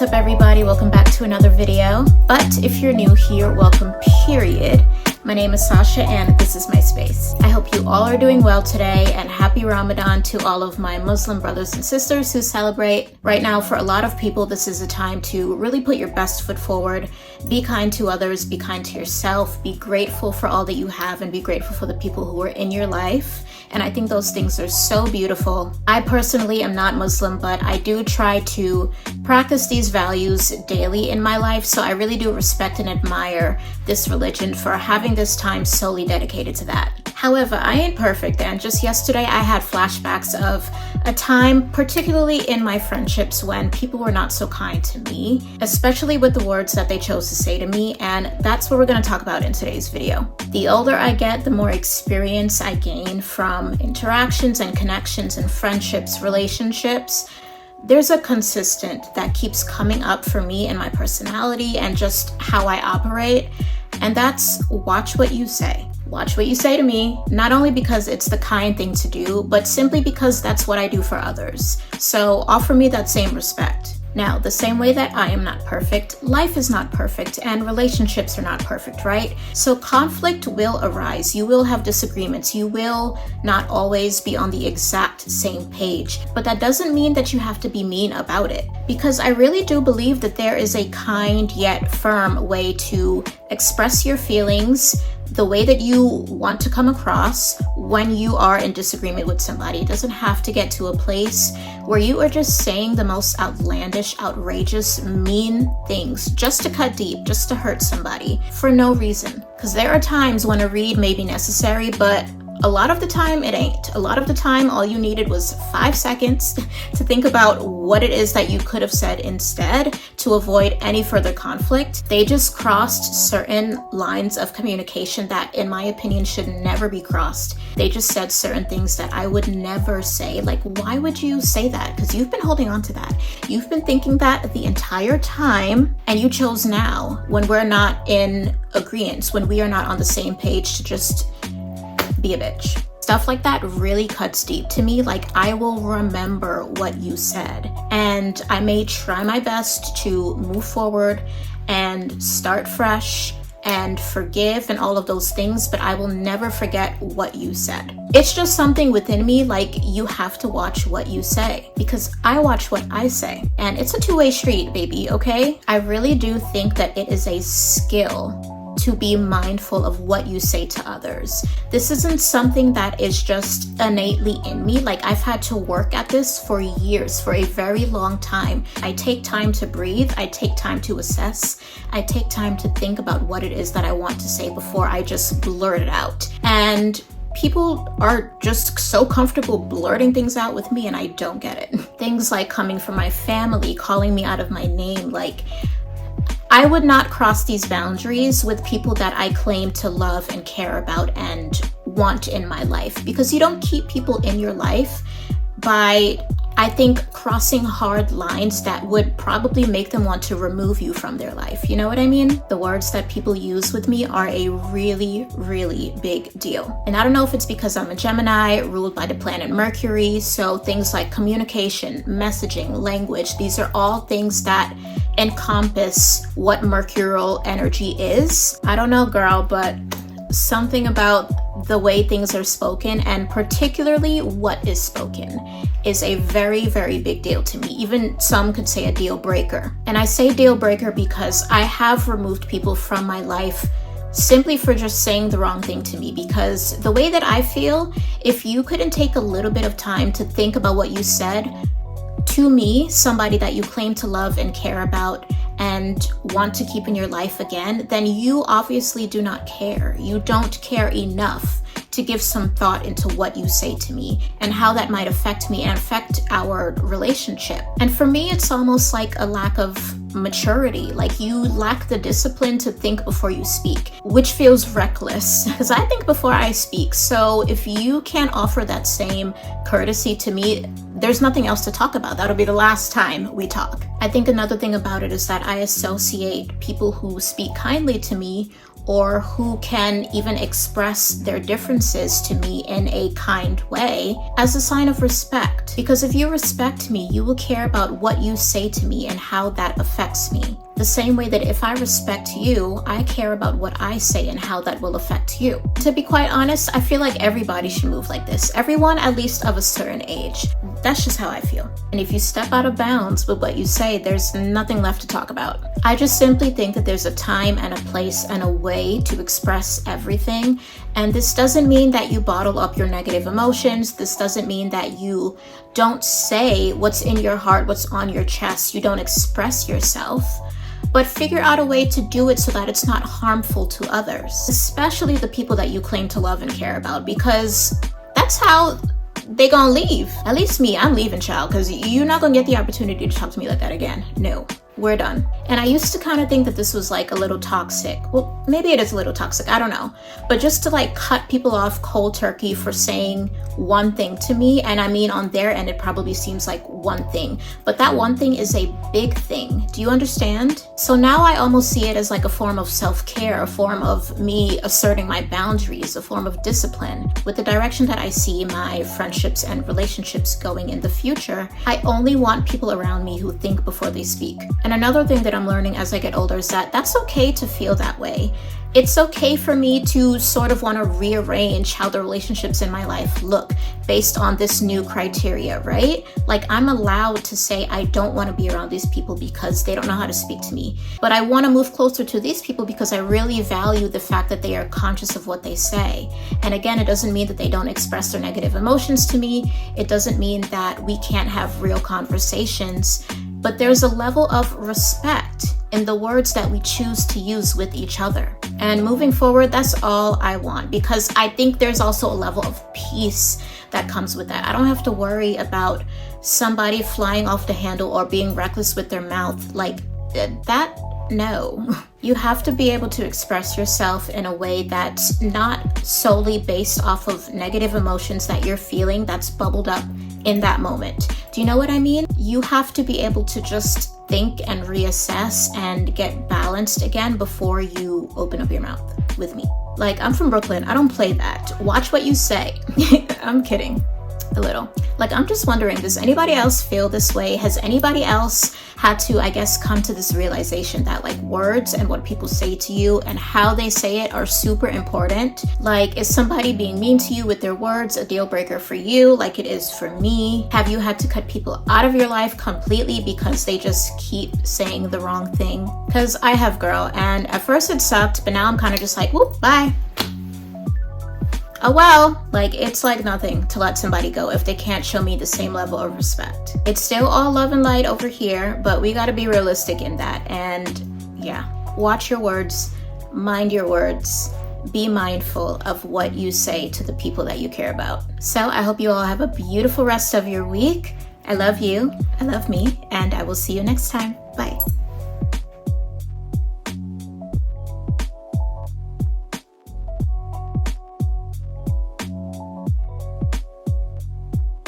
What's up, everybody? Welcome back to another video. But if you're new here, welcome, period. My name is Sasha and this is my space. I hope you all are doing well today, and happy Ramadan to all of my Muslim brothers and sisters who celebrate. Right now, for a lot of people, this is a time to really put your best foot forward. Be kind to others, be kind to yourself, be grateful for all that you have, and be grateful for the people who are in your life. And I think those things are so beautiful. I personally am not Muslim, but I do try to practice these values daily in my life. So I really do respect and admire this religion for having this time solely dedicated to that. However, I ain't perfect, and just yesterday I had flashbacks of a time, particularly in my friendships, when people were not so kind to me, especially with the words that they chose to say to me, and that's what we're going to talk about in today's video. The older I get, the more experience I gain from interactions and connections and friendships, relationships. There's a consistent that keeps coming up for me in my personality and just how I operate, and that's watch what you say. Watch what you say to me, not only because it's the kind thing to do, but simply because that's what I do for others. So offer me that same respect. Now, the same way that I am not perfect, life is not perfect, and relationships are not perfect, right? So conflict will arise. You will have disagreements. You will not always be on the exact same page. But that doesn't mean that you have to be mean about it, because I really do believe that there is a kind yet firm way to express your feelings, the way that you want to come across when you are in disagreement with somebody. It doesn't have to get to a place where you are just saying the most outlandish, outrageous, mean things just to cut deep, just to hurt somebody for no reason. Because there are times when a read may be necessary, but a lot of the time it ain't. A lot of the time all you needed was 5 seconds to think about what it is that you could have said instead to avoid any further conflict. They just crossed certain lines of communication that, in my opinion, should never be crossed. They just said certain things that I would never say. Like, why would you say that? Because you've been holding on to that. You've been thinking that the entire time, and you chose now, when we're not in agreement, when we are not on the same page, to just be a bitch. Stuff like that really cuts deep to me. Like, I will remember what you said, and I may try my best to move forward and start fresh and forgive and all of those things, but I will never forget what you said. It's just something within me, like, you have to watch what you say, because I watch what I say, and it's a two-way street, baby, okay? I really do think that it is a skill to be mindful of what you say to others. This isn't something that is just innately in me. Like, I've had to work at this for years, for a very long time. I take time to breathe. I take time to assess. I take time to think about what it is that I want to say before I just blurt it out. And people are just so comfortable blurting things out with me, and I don't get it. Things like coming from my family, calling me out of my name, like, I would not cross these boundaries with people that I claim to love and care about and want in my life, because you don't keep people in your life by, I think, crossing hard lines that would probably make them want to remove you from their life. You know what I mean? The words that people use with me are a really, really big deal. And I don't know if it's because I'm a Gemini ruled by the planet Mercury. So things like communication, messaging, language, these are all things that encompass what mercurial energy is. I don't know, girl, but something about the way things are spoken, and particularly what is spoken, is a very, very big deal to me. Even some could say a deal breaker. And I say deal breaker because I have removed people from my life simply for just saying the wrong thing to me. Because the way that I feel, if you couldn't take a little bit of time to think about what you said to me, somebody that you claim to love and care about and want to keep in your life again, then you obviously do not care. You don't care enough to give some thought into what you say to me and how that might affect me and affect our relationship. And for me, it's almost like a lack of maturity. Like, you lack the discipline to think before you speak, which feels reckless, because I think before I speak. So if you can't offer that same courtesy to me, there's nothing else to talk about. That'll be the last time we talk. I think another thing about it is that I associate people who speak kindly to me or who can even express their differences to me in a kind way as a sign of respect. Because if you respect me, you will care about what you say to me and how that affects me. The same way that if I respect you, I care about what I say and how that will affect you. To be quite honest, I feel like everybody should move like this. Everyone at least of a certain age. That's just how I feel. And if you step out of bounds with what you say, there's nothing left to talk about. I just simply think that there's a time and a place and a way to express everything. And this doesn't mean that you bottle up your negative emotions. This doesn't mean that you don't say what's in your heart, what's on your chest. You don't express yourself. But figure out a way to do it so that it's not harmful to others, especially the people that you claim to love and care about, because that's how they gonna leave. At least me, I'm leaving, child, because you're not gonna get the opportunity to talk to me like that again. No, we're done. And I used to kind of think that this was like a little toxic. Well, maybe it is a little toxic, I don't know. But just to like cut people off cold turkey for saying one thing to me, and I mean on their end it probably seems like one thing, but that one thing is a big thing. Do you understand? So now I almost see it as like a form of self-care, a form of me asserting my boundaries, a form of discipline. With the direction that I see my friendships and relationships going in the future, I only want people around me who think before they speak. And another thing that I'm learning as I get older is that that's okay to feel that way. It's okay for me to sort of want to rearrange how the relationships in my life look based on this new criteria, right? Like, I'm allowed to say I don't want to be around these people because they don't know how to speak to me. But I want to move closer to these people because I really value the fact that they are conscious of what they say. And again, it doesn't mean that they don't express their negative emotions to me. It doesn't mean that we can't have real conversations. But there's a level of respect in the words that we choose to use with each other. And moving forward, that's all I want, because I think there's also a level of peace that comes with that. I don't have to worry about somebody flying off the handle or being reckless with their mouth like that. No. You have to be able to express yourself in a way that's not solely based off of negative emotions that you're feeling that's bubbled up in that moment. Do you know what I mean? You have to be able to just think and reassess and get balanced again before you open up your mouth with me. Like, I'm from Brooklyn. I don't play that. Watch what you say. I'm kidding. A little. Like, I'm just wondering, does anybody else feel this way? Has anybody else had to, I guess, come to this realization that like words and what people say to you and how they say it are super important? Like, is somebody being mean to you with their words a deal breaker for you like it is for me? Have you had to cut people out of your life completely because they just keep saying the wrong thing? Because I have, girl, and at first it sucked, but now I'm kind of just like, whoop, bye. Oh well, like, it's like nothing to let somebody go if they can't show me the same level of respect. It's still all love and light over here, but we gotta be realistic in that. And yeah, watch your words, mind your words, be mindful of what you say to the people that you care about. So I hope you all have a beautiful rest of your week. I love you, I love me, and I will see you next time. Bye.